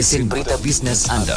Mesin berita bisnes anda.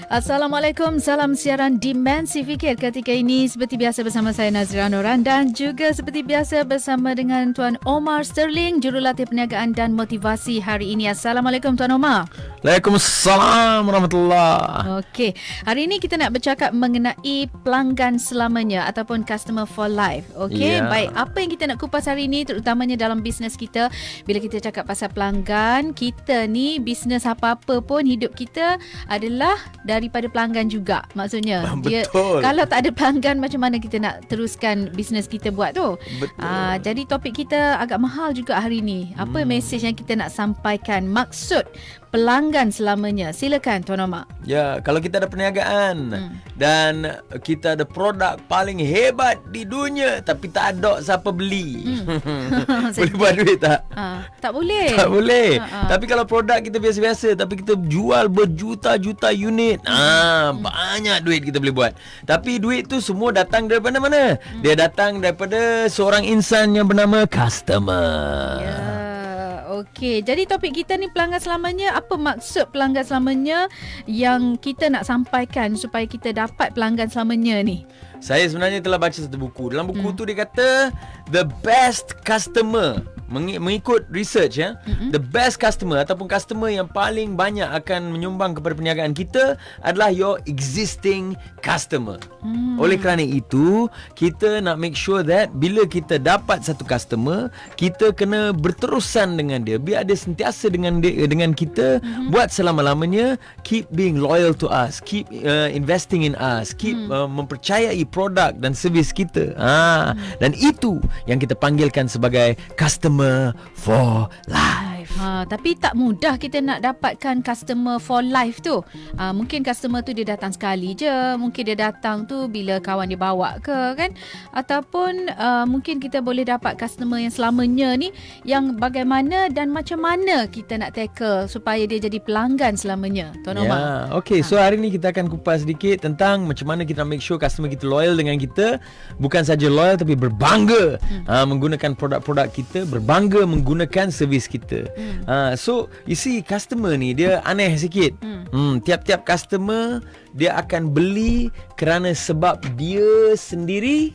Assalamualaikum, salam siaran Dimensi Fikir ketika ini seperti biasa bersama saya Nazira Noran dan juga seperti biasa bersama dengan Tuan Omar Sterling, Jurulatih Perniagaan dan Motivasi hari ini. Assalamualaikum Tuan Omar. Waalaikumsalam warahmatullahi. Okey, hari ini kita nak bercakap mengenai pelanggan selamanya ataupun customer for life. Okey, Ya. baik, apa yang kita nak kupas hari ini terutamanya dalam bisnes kita. Bila kita cakap pasal pelanggan, kita ni bisnes apa-apa pun hidup kita adalah daripada pelanggan juga. Maksudnya Betul. kalau tak ada pelanggan, macam mana kita nak teruskan bisnes kita buat tu? Betul. Jadi topik kita agak mahal juga hari ini. Apa mesej yang kita nak sampaikan? Maksud pelanggan selamanya. Silakan Tuan Omar. Ya, kalau kita ada perniagaan dan kita ada produk paling hebat di dunia tapi tak ada siapa beli. Boleh buat duit tak? Tak boleh. Tak boleh. Tapi kalau produk kita biasa-biasa tapi kita jual berjuta-juta unit, banyak duit kita boleh buat. Tapi duit tu semua datang daripada mana? Dia datang daripada seorang insan yang bernama customer. Ya. Okey, jadi topik kita ni pelanggan selamanya. Apa maksud pelanggan selamanya yang kita nak sampaikan supaya kita dapat pelanggan selamanya ni? Saya sebenarnya telah baca satu buku. Dalam buku tu dia kata the best customer, mengikut research ya, the best customer ataupun customer yang paling banyak akan menyumbang kepada perniagaan kita adalah your existing customer. Oleh kerana itu, kita nak make sure that bila kita dapat satu customer, kita kena berterusan dengan dia, biar dia sentiasa dengan kita buat selama-lamanya. Keep being loyal to us, keep investing in us, keep mempercayai produk dan servis kita. Dan itu yang kita panggilkan sebagai customer for life. Tapi tak mudah kita nak dapatkan customer for life tu. Mungkin customer tu dia datang sekali je. Mungkin dia datang tu bila kawan dia bawa ke kan. Ataupun mungkin kita boleh dapat customer yang selamanya ni. Yang bagaimana dan macam mana kita nak tackle supaya dia jadi pelanggan selamanya. Tuan Omar. Ya, okay. So hari ni kita akan kupas sedikit tentang macam mana kita make sure customer kita loyal dengan kita. Bukan saja loyal tapi berbangga menggunakan produk-produk kita, berbangga menggunakan servis kita. So you see, customer ni dia aneh sikit. Tiap-tiap customer dia akan beli kerana sebab dia sendiri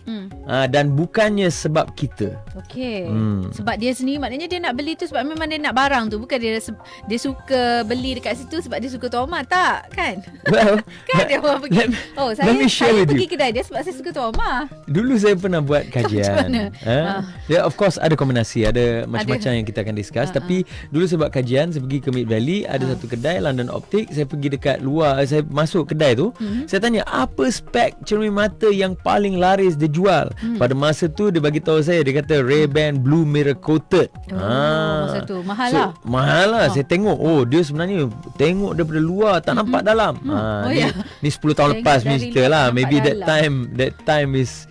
dan bukannya sebab kita. Okey. Sebab dia sendiri, maknanya dia nak beli tu sebab memang dia nak barang tu. Bukan dia suka beli dekat situ sebab dia suka Tuan Omar. Tak kan? Well, Kan dia orang pergi. let me share saya with pergi you. kedai dia sebab saya suka Tuan Omar. Dulu saya pernah buat kajian. Ya, of course ada kombinasi, ada macam-macam yang kita akan discuss. Tapi dulu saya buat kajian, saya pergi ke Mid Valley, ada satu kedai London Optic. Saya pergi dekat luar, saya masuk kedai tu. Saya tanya apa spek cermin mata yang paling laris dia jual. Pada masa tu dia bagi tahu saya, dia kata Ray-Ban Blue Mirror Coated. Masa tu mahal lah. Mahal lah. Saya tengok, dia sebenarnya tengok daripada luar tak nampak dalam. Ni 10 tahun lepas punya cerita lah. Maybe that time is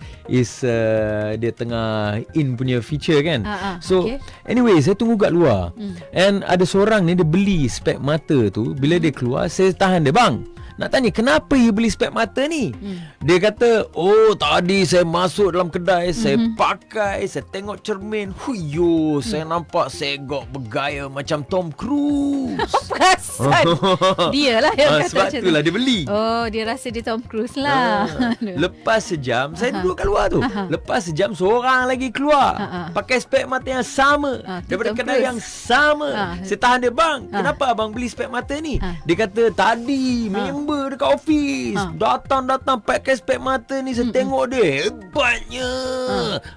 dia tengah in punya feature kan. So anyway, saya tunggu kat luar. And ada seorang ni dia beli spek mata tu. Bila dia keluar, saya tahan dia, bang, nak tanya kenapa you beli spek mata ni. Dia kata, tadi saya masuk dalam kedai, saya pakai, saya tengok cermin, saya nampak segok bergaya macam Tom Cruise. Perasan dia lah yang kata sebab macam itulah dia beli. Dia rasa dia Tom Cruise lah. Lepas sejam saya duduk kat luar tu. Lepas sejam seorang lagi keluar pakai spek mata yang sama daripada Tom kedai Cruise. yang sama. Saya tahan dia, bang, kenapa abang beli spek mata ni? Dia kata tadi member dekat office datang pakai spek mata ni, saya tengok dia hebatnya.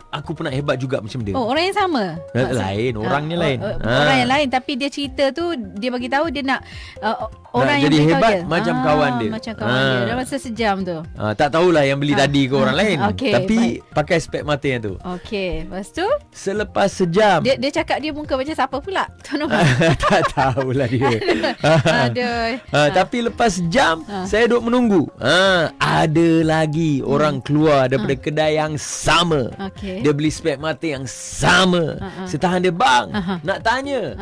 Aku pernah hebat juga macam dia. Orang yang sama? Lain, orangnya lain. Orang yang lain, tapi dia cerita tu, dia bagi tahu dia nak orang yang jadi beritahu hebat dia. macam kawan dia. Macam kawan dia. Dalam masa sejam tu. Tak tahulah yang beli tadi ke orang lain. Okey, tapi baik. pakai spek mata yang tu. Okey, lepas tu Selepas sejam dia cakap dia muka macam siapa pula? Tuan Omar. tak tahulah dia. Aduh. Tapi lepas jam saya duduk menunggu. Ada lagi orang keluar daripada kedai yang sama. Okey. Dia beli spek mata yang sama. Saya tahan dia, bang, nak tanya,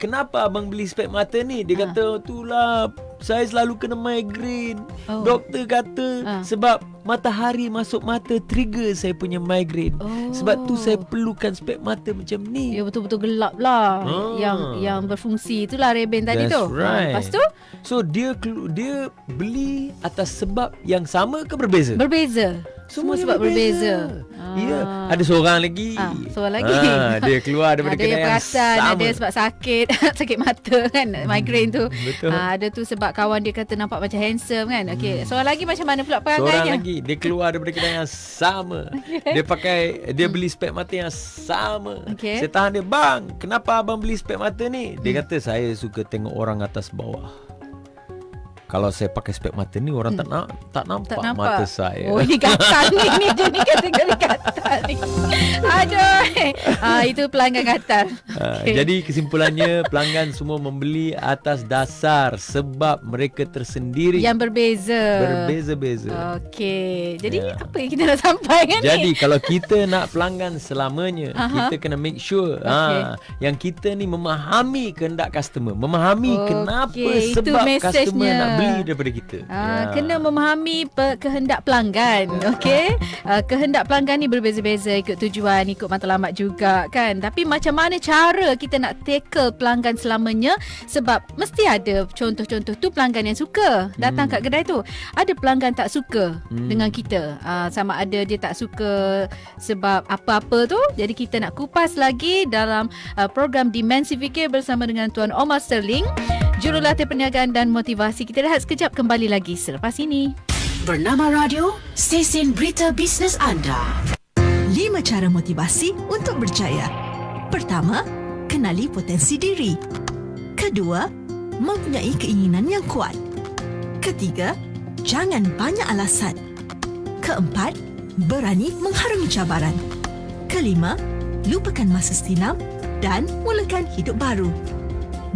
kenapa abang beli spek mata ni? Dia kata, itulah saya selalu kena migraine. Doktor kata sebab matahari masuk mata trigger saya punya migraine. Sebab tu saya perlukan spek mata macam ni. Ya, betul-betul gelap lah. Yang berfungsi itulah Ray-Ban tadi tu. Right. Lepas tu? So dia beli atas sebab yang sama ke berbeza? Berbeza. Semua sebab berbeza. Ya, ada seorang lagi. Seorang lagi. Dia keluar daripada kedai yang sama. Ada sebab sakit, sakit mata kan, migraine tu. Betul. Ada tu sebab kawan dia kata nampak macam handsome kan. Okey, seorang lagi macam mana pula perangainya? Seorang lagi dia keluar daripada kedai yang sama. Dia beli spek mata yang sama. Saya tahan dia, "Bang, kenapa abang beli spek mata ni?" Dia kata, "Saya suka tengok orang atas bawah. Kalau saya pakai spek mata ni orang tak nampak mata saya." Oh, ini gatal ni dia ni kategori gatal ni. Aduh. Itu pelanggan gatal. Jadi kesimpulannya, pelanggan semua membeli atas dasar sebab mereka tersendiri yang berbeza-beza. Okey. Jadi apa yang kita nak sampaikan ni? Jadi kalau kita nak pelanggan selamanya, kita kena make sure yang kita ni memahami kehendak customer, memahami kenapa sebab customer nak beli daripada kita. Kena memahami kehendak pelanggan. Okey. Kehendak pelanggan ni berbeza-beza, ikut tujuan, ikut matlamat juga kan. Tapi macam mana cara kita nak tackle pelanggan selamanya? Sebab mesti ada contoh-contoh tu pelanggan yang suka datang kat kedai tu. Ada pelanggan tak suka dengan kita. Sama ada dia tak suka sebab apa-apa tu. Jadi kita nak kupas lagi dalam program Dimensi Fikir bersama dengan Tuan Omar Sterling, Jurulatih Perniagaan dan Motivasi. Kita rehat sekejap, kembali lagi selepas ini. Bernama Radio, stesen berita bisnes anda. 5 cara motivasi untuk berjaya. Pertama, kenali potensi diri. Kedua, mempunyai keinginan yang kuat. Ketiga, jangan banyak alasan. Keempat, berani mengharungi cabaran. Kelima, lupakan masa silam dan mulakan hidup baru.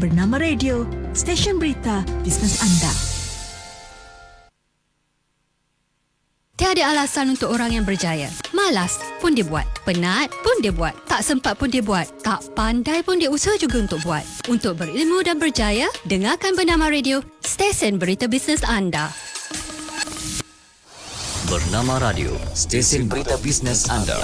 Bernama Radio, stesen berita bisnes anda. Tiada alasan untuk orang yang berjaya. Malas pun dia buat. Penat pun dia buat. Tak sempat pun dia buat. Tak pandai pun dia usaha juga untuk buat. Untuk berilmu dan berjaya, dengarkan Bernama Radio, stesen berita bisnes anda. Bernama Radio, stesen berita bisnes anda.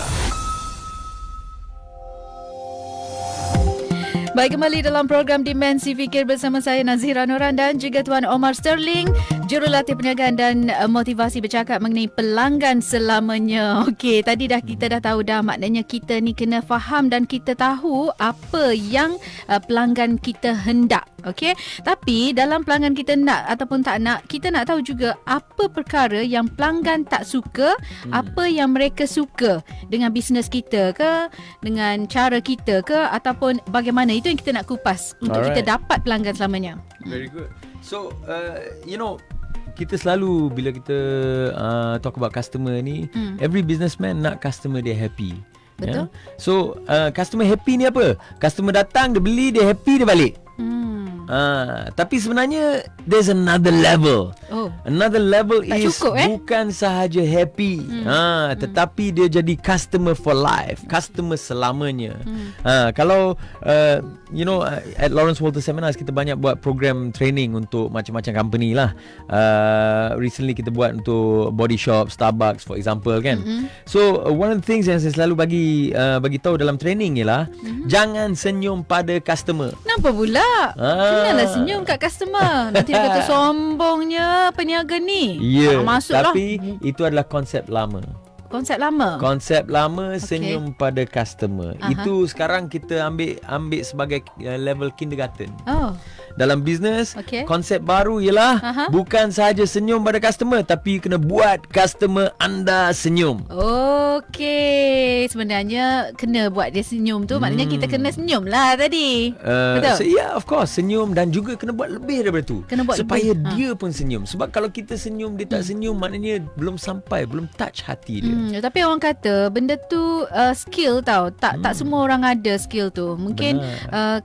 Baik, kembali dalam program Dimensi Fikir bersama saya Nazira Noran dan juga Tuan Omar Sterling, Jurulatih Perniagaan dan Motivasi, bercakap mengenai pelanggan selamanya. Okey, tadi kita dah tahu dah, maknanya kita ni kena faham dan kita tahu apa yang pelanggan kita hendak. Okey, tapi dalam pelanggan kita nak ataupun tak nak, kita nak tahu juga apa perkara yang pelanggan tak suka, apa yang mereka suka dengan bisnes kita ke, dengan cara kita ke, ataupun bagaimana. Itu yang kita nak kupas untuk kita dapat pelanggan selamanya. Very good. So, kita selalu bila kita talk about customer ni, every businessman nak customer dia happy. Betul. So, customer happy ni apa? Customer datang, dia beli, dia happy, dia balik. Tapi sebenarnya there's another level. Another level tak is cukup, bukan sahaja happy, tetapi dia jadi customer for life, customer selamanya. Kalau at Lawrence Walter Seminars kita banyak buat program training untuk macam-macam company lah. Recently kita buat untuk body shop, Starbucks for example kan. So one of the things yang saya selalu bagi tahu dalam training ialah jangan senyum pada customer. Kenapa pula? Kenalah senyum kat customer. Nanti dia kata sombongnya peniaga ni. Ya, tapi itu adalah konsep lama. Konsep lama? Konsep lama, senyum pada customer. Itu sekarang kita ambil sebagai level kindergarten. Dalam bisnes, konsep baru ialah bukan sahaja senyum pada customer, tapi kena buat customer anda senyum. Okey, sebenarnya kena buat dia senyum tu, maknanya kita kena senyum lah tadi. Betul? Of course, senyum dan juga kena buat lebih daripada tu. Supaya dia pun senyum. Sebab kalau kita senyum, dia tak senyum, maknanya belum sampai, belum touch hati dia. Tapi orang kata benda tu skill tau. Tak semua orang ada skill tu. Mungkin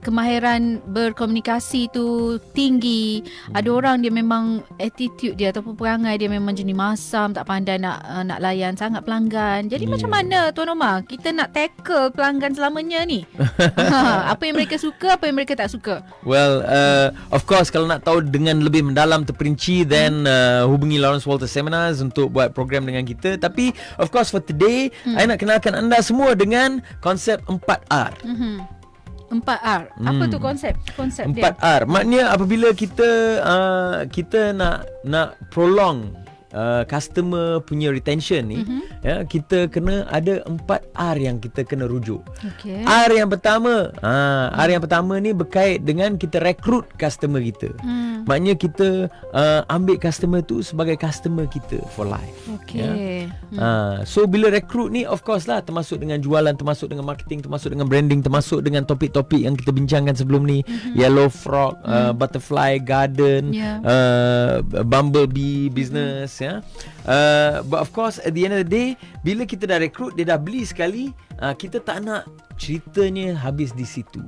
kemahiran berkomunikasi tu tinggi. Ada orang dia memang attitude dia ataupun perangai dia memang jenis masam, tak pandai nak layan sangat pelanggan. Jadi macam mana Tuan Omar kita nak tackle pelanggan selamanya ni? Apa yang mereka suka, apa yang mereka tak suka? Well, of course kalau nak tahu dengan lebih mendalam terperinci, then hubungi Lawrence Walter Seminars untuk buat program dengan kita. Tapi of course for today, I nak kenalkan anda semua dengan konsep 4R. 4R. Apa tu konsep dia? 4R. Maknanya apabila kita nak prolong customer punya retention ni, ya, kita kena ada 4R yang kita kena rujuk. Okay. R yang pertama, R yang pertama ni berkait dengan kita rekrut customer kita. Maknanya kita ambil customer tu sebagai customer kita for life. Okay. Ya. So bila rekrut ni of course lah termasuk dengan jualan, termasuk dengan marketing, termasuk dengan branding, termasuk dengan topik-topik yang kita bincangkan sebelum ni, yellow frog, butterfly garden, bumblebee business, ya. But of course at the end of the day, bila kita dah rekrut, dia dah beli sekali, kita tak nak ceritanya habis di situ.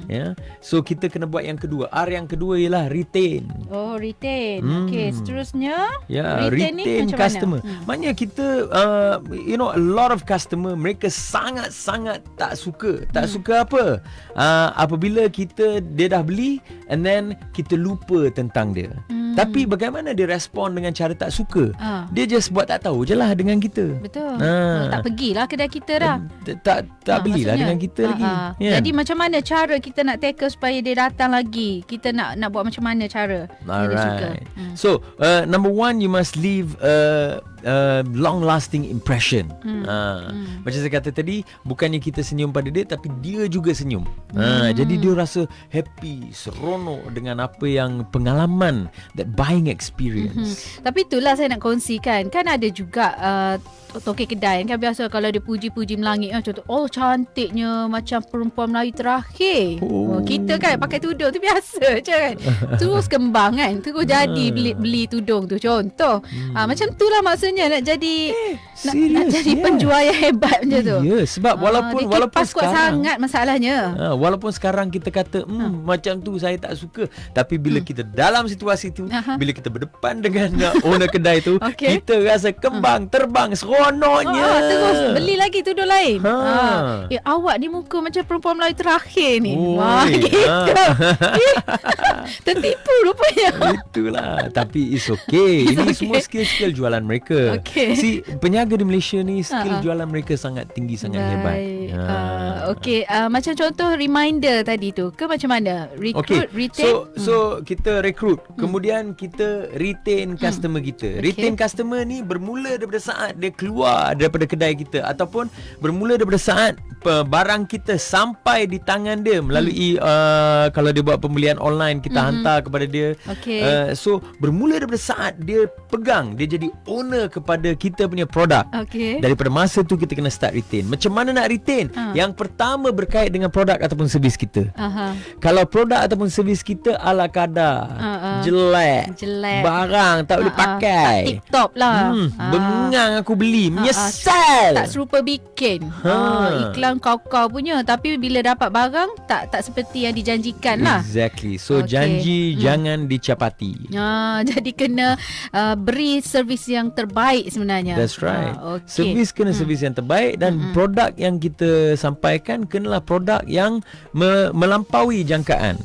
Ya. So kita kena buat yang kedua. R yang kedua ialah retain. Oh, retain. Okey, seterusnya retain customer. Maknanya kita a lot of customer, mereka sangat-sangat tak suka. Tak suka apa? Apabila dia dah beli and then kita lupa tentang dia. Tapi bagaimana dia respon dengan cara tak suka? Dia just buat tak tahu je lah dengan kita. Betul. Tak pergilah kedai kita dah. Tak belilah dengan kita lagi. Yeah. Jadi macam mana cara kita nak tackle supaya dia datang lagi? Kita nak buat macam mana cara dia suka? So, number one, you must leave long-lasting impression. Macam saya kata tadi, bukannya kita senyum pada dia, tapi dia juga senyum. Jadi dia rasa happy, seronok dengan apa yang pengalaman, that buying experience. Tapi itulah saya nak kongsikan. Kan ada juga tokek kedai kan, biasa kalau dia puji-puji melangit contoh, oh cantiknya macam perempuan Melayu terakhir. Kita kan pakai tudung tu biasa je kan. Terus kembang kan, terus jadi beli tudung tu contoh. Macam tu lah maksudnya nak jadi nak jadi penjual yang hebat macam tu. Ya, sebab walaupun sekarang sangat masalahnya. Walaupun sekarang kita kata macam tu saya tak suka, tapi bila kita dalam situasi tu, bila kita berdepan dengan owner kedai tu, kita rasa kembang terbang seronoknya. Terus beli lagi tudung lain. Awak ni muka macam perempuan Melayu terakhir ni. Gitu. Tertipu rupanya. Itulah. Tapi it's okay. Ini semua skill-skill jualan mereka. Si penyaga di Malaysia ni skill jualan mereka sangat tinggi, sangat hebat. Macam contoh reminder tadi tu ke macam mana? Recruit, retain. So kita recruit, kemudian kita retain customer kita. Retain customer ni bermula daripada saat dia keluar daripada kedai kita, ataupun bermula daripada saat barang kita sampai di tangan dia melalui kalau dia buat pembelian online, kita hantar kepada dia. So bermula daripada saat dia pegang, dia jadi owner kepada kita punya produk. Daripada masa tu kita kena start retain. Macam mana nak retain? Yang pertama berkait dengan produk ataupun servis kita. Kalau produk ataupun servis kita ala kadar, jelek, barang tak boleh pakai, tak tip top lah, bengang aku beli, menyesal, tak serupa bikin, iklan kau-kau punya, tapi bila dapat barang tak seperti yang dijanjikan lah. Exactly. So janji jangan dicapati. Jadi kena beri servis yang terbaik sebenarnya. That's right. Servis kena servis yang terbaik, dan produk yang kita sampaikan kenalah produk yang melampaui jangkaan.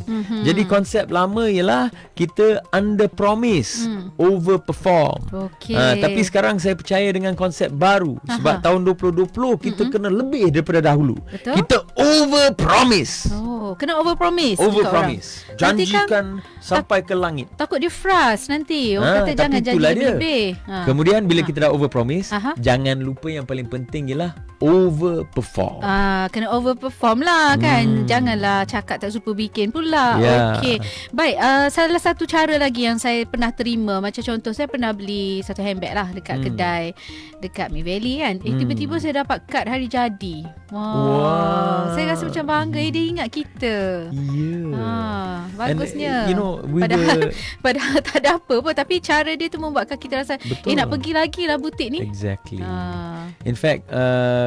Jadi konsep lama ialah kita under promise, over perform. Tapi sekarang saya percaya dengan konsep baru, sebab tahun 2020 kita kena lebih daripada dahulu. Betul? Kita over promise. Kena over promise. Over promise. Janjikan sampai ke langit. Takut dia frust nanti. Orang kata jangan janji lebih. Kemudian bila kita dah over promise, jangan lupa yang paling penting ialah over perform. Kena over perform lah kan. Janganlah cakap tak super bikin pula. Okey. Baik, salah satu cara lagi lagi yang saya pernah terima. Macam contoh, saya pernah beli satu handbag lah dekat kedai dekat Mid Valley kan. Tiba-tiba saya dapat kad hari jadi. Wow. Saya rasa macam bangga. Dia ingat kita. Bagusnya. And, padahal tak ada apa pun, tapi cara dia tu membuatkan kita rasa nak pergi lagi lah butik ni. Exactly. In fact,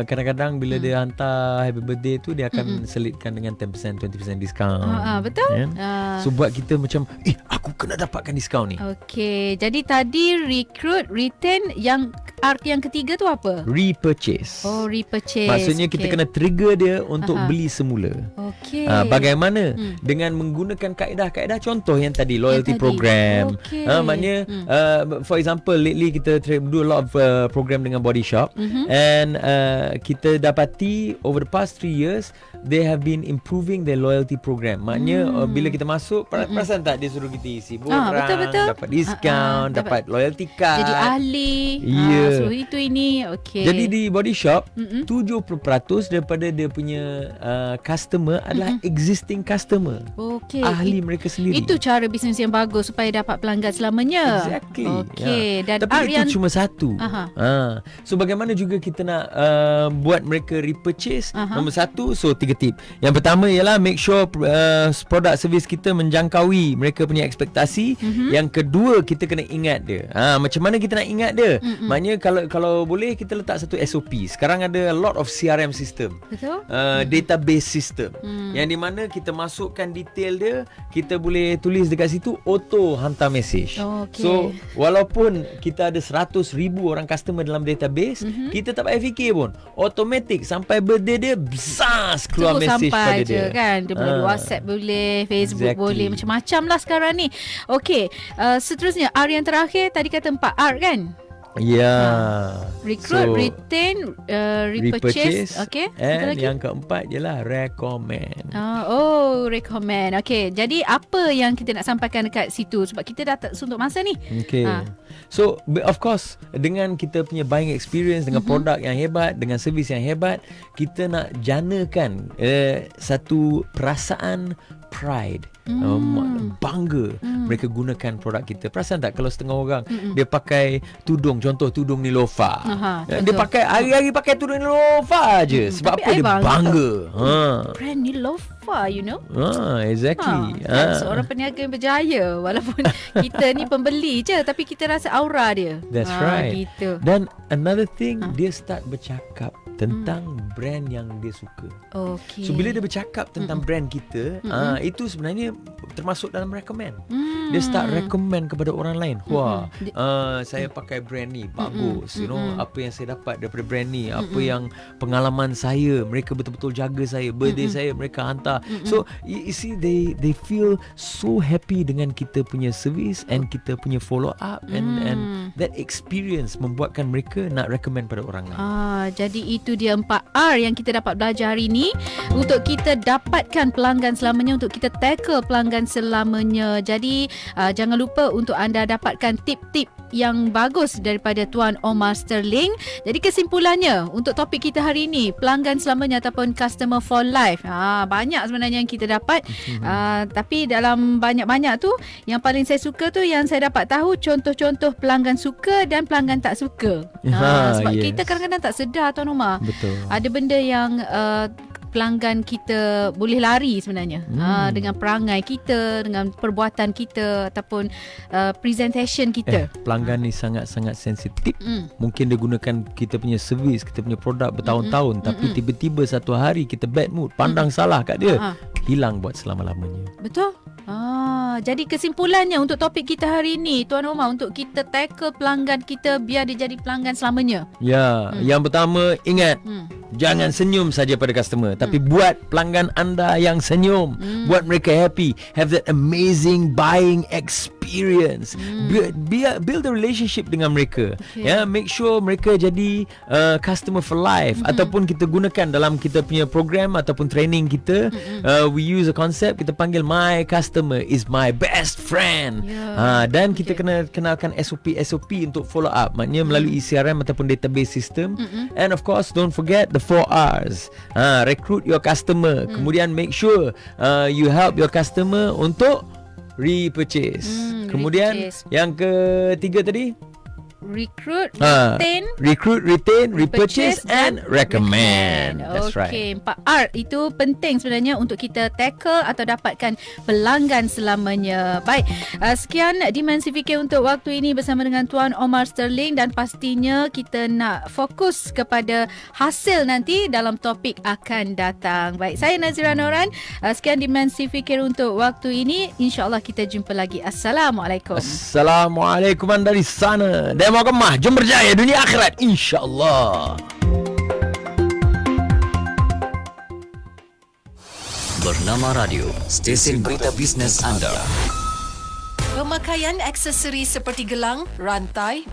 kadang-kadang bila dia hantar happy birthday tu, dia akan selitkan dengan 10%, 20% discount. Betul. So buat kita macam aku kena dapatkan diskaun ni. Okey, jadi tadi recruit, retain, yang ketiga tu apa? Repurchase. Oh, repurchase. Maksudnya kita kena trigger dia untuk beli semula. Okey. Bagaimana? Dengan menggunakan kaedah-kaedah contoh yang tadi, loyalty program. Okey. Maknanya for example, lately kita do a lot of program dengan Body Shop, and kita dapati over the past 3 years they have been improving their loyalty program. Maknanya bila kita masuk, perasan tak dia suruh kita isi borang, betul. dapat diskaun, dapat loyalty card, jadi ahli. So itu ini. Okey. Jadi di Body Shop 70% daripada dia punya customer adalah existing customer. Okey. Ahli mereka sendiri. Itu cara bisnes yang bagus supaya dapat pelanggan selamanya. Exactly. Okey. Dan tapi itu cuma satu. So bagaimana juga kita nak buat mereka repurchase? Nombor satu, so 3 tip. Yang pertama ialah make sure produk servis kita menjangkaui mereka punya ekspektasi. Yang kedua, kita kena ingat dia. Macam mana kita nak ingat dia? Maknanya kalau boleh kita letak satu SOP. Sekarang ada a lot of CRM system. Betul. Database system. Yang di mana kita masukkan detail dia, kita boleh tulis dekat situ, auto hantar message. Okay. So walaupun kita ada 100,000 orang customer dalam database, kita tak payah fikir pun, automatic sampai birthday dia besar keluar message pada dia kan. Dia boleh WhatsApp, boleh Facebook, boleh macam-macam lah sekarang ni. Okey, seterusnya R yang terakhir tadi kata 4 R kan? Recruit, retain, repurchase. Okay. And yang keempat ialah recommend. Recommend. Okay. Jadi apa yang kita nak sampaikan dekat situ? Sebab kita dah tak suntuk masa ni. Okay. So of course, dengan kita punya buying experience, dengan produk yang hebat, dengan servis yang hebat, kita nak janakan satu perasaan pride, bangga mereka gunakan produk kita. Perasan tak kalau setengah orang dia pakai tudung, contoh tudung Nilofa, dia pakai hari-hari pakai tudung Nilofa je. Sebab apa? Dia bangga. Brand Nilofa, you know. Exactly. Seorang peniaga yang berjaya. Walaupun kita ni pembeli je, tapi kita rasa aura dia. That's right. Gitu. Dan another thing, dia start bercakap tentang brand yang dia suka. Okay. So bila dia bercakap tentang brand kita, itu sebenarnya termasuk dalam recommend. Dia start recommend kepada orang lain. Wah, saya pakai brand ni, bagus. You know, apa yang saya dapat daripada brand ni, apa yang pengalaman saya, mereka betul-betul jaga saya, birthday saya mereka hantar. So you see, they feel so happy dengan kita punya service and kita punya follow up, and that experience membuatkan mereka nak recommend pada orang lain. Jadi itu dia 4 R yang kita dapat belajar hari ni untuk kita dapatkan pelanggan selamanya, untuk kita tackle pelanggan selamanya. Jadi jangan lupa untuk anda dapatkan tip-tip yang bagus daripada Tuan Omar Sterling. Jadi kesimpulannya untuk topik kita hari ini, pelanggan selamanya ataupun customer for life. Banyak sebenarnya yang kita dapat. Tapi dalam banyak-banyak tu, yang paling saya suka tu yang saya dapat tahu contoh-contoh pelanggan suka dan pelanggan tak suka. Sebab kita kadang-kadang tak sedar, Tuan Omar. Betul. Ada benda yang pelanggan kita boleh lari sebenarnya, dengan perangai kita, dengan perbuatan kita ataupun presentation kita. Pelanggan ni sangat-sangat sensitif. Mungkin dia gunakan kita punya servis, kita punya produk bertahun-tahun, tapi tiba-tiba satu hari kita bad mood, pandang salah kat dia, hilang buat selama-lamanya. Betul. Jadi kesimpulannya untuk topik kita hari ini, Tuan Omar, untuk kita tackle pelanggan kita biar dia jadi pelanggan selamanya. Yang pertama, ingat, jangan senyum saja pada customer, tapi buat pelanggan anda yang senyum, buat mereka happy, have that amazing buying experience. Build a relationship dengan mereka. Make sure mereka jadi customer for life, ataupun kita gunakan dalam kita punya program ataupun training kita, we use a concept, kita panggil my customer is my best friend. Dan kita kena kenalkan SOP untuk follow up, maknanya melalui CRM ataupun database system. And of course, don't forget the 4 R's. Recruit your customer. Kemudian make sure you help your customer untuk repurchase. Kemudian repurchase. yang ketiga tadi, Recruit, Ha. retain, recruit, retain, repurchase and recommend. That's Okey, right. 4R itu penting sebenarnya untuk kita tackle atau dapatkan pelanggan selamanya. Baik, sekian Dimensi Fikir untuk waktu ini bersama dengan Tuan Omar Sterling, dan pastinya kita nak fokus kepada hasil nanti dalam topik akan datang. Baik, saya Nazira Noran. Sekian Dimensi Fikir untuk waktu ini. InsyaAllah kita jumpa lagi. Assalamualaikum. Assalamualaikum anda di sana. Demo kemah, jom berjaya dunia akhirat insya-Allah. Bernama Radio, stesen berita bisnes anda. Pemakaian aksesori seperti gelang, rantai,